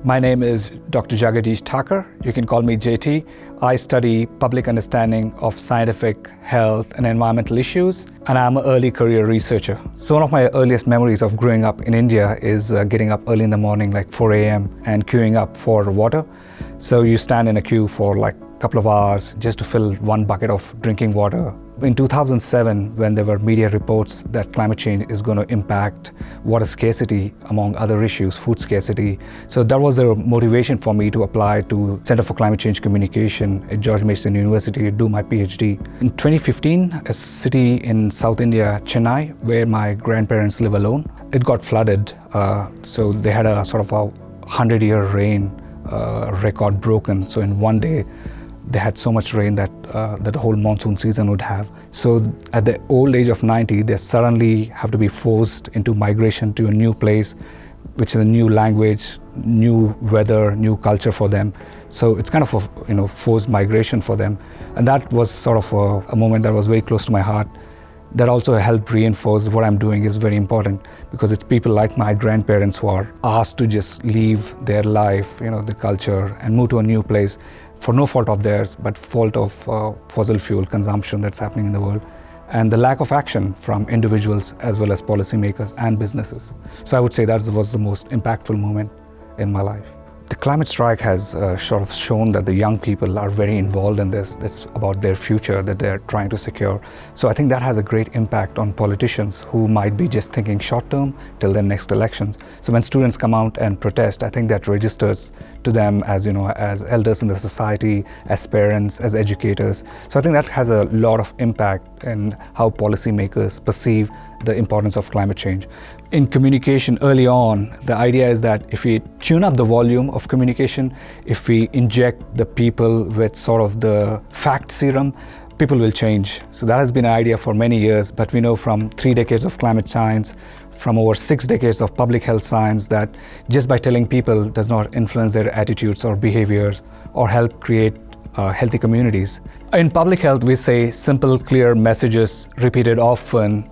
My name is Dr. JT Thaker. You can call me JT. I study public understanding of scientific, health, and environmental issues, and I'm an early career researcher. So one of my earliest memories of growing up in India is getting up early in the morning, like 4 a.m., and queuing up for water. So you stand in a queue for like a couple of hours just to fill one bucket of drinking water. In 2007, when there were media reports that climate change is going to impact water scarcity, among other issues, food scarcity, so that was the motivation for me to apply to Center for Climate Change Communication at George Mason University to do my PhD. In 2015, a city in South India, Chennai, where my grandparents live alone, it got flooded. So they had a sort of a 100-year rain record broken. So in one day, they had so much rain that the whole monsoon season would have. So at the old age of 90, they suddenly have to be forced into migration to a new place, which is a new language, new weather, new culture for them. So it's kind of a forced migration for them. And that was sort of a moment that was very close to my heart. That also helped reinforce what I'm doing is very important, because it's people like my grandparents who are asked to just leave their life, the culture, and move to a new place for no fault of theirs, but fault of fossil fuel consumption that's happening in the world, and the lack of action from individuals as well as policymakers and businesses. So I would say that was the most impactful moment in my life. The climate strike has sort of shown that the young people are very involved in this. It's about their future that they're trying to secure. So I think that has a great impact on politicians who might be just thinking short term till their next elections. So when students come out and protest, I think that registers to them as as elders in the society, as parents, as educators. So I think that has a lot of impact in how policymakers perceive the importance of climate change. In communication early on, the idea is that if we tune up the volume of communication, if we inject the people with sort of the fact serum, people will change. So that has been an idea for many years, but we know from 3 decades of climate science, from over 6 decades of public health science, that just by telling people does not influence their attitudes or behaviors or help create healthy communities. In public health, we say simple, clear messages repeated often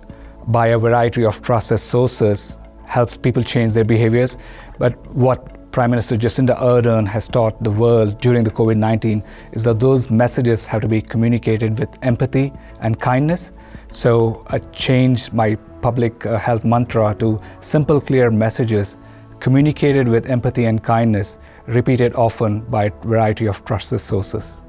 by a variety of trusted sources helps people change their behaviors. But what Prime Minister Jacinda Ardern has taught the world during the COVID-19 is that those messages have to be communicated with empathy and kindness. So I changed my public health mantra to simple, clear messages communicated with empathy and kindness, repeated often by a variety of trusted sources.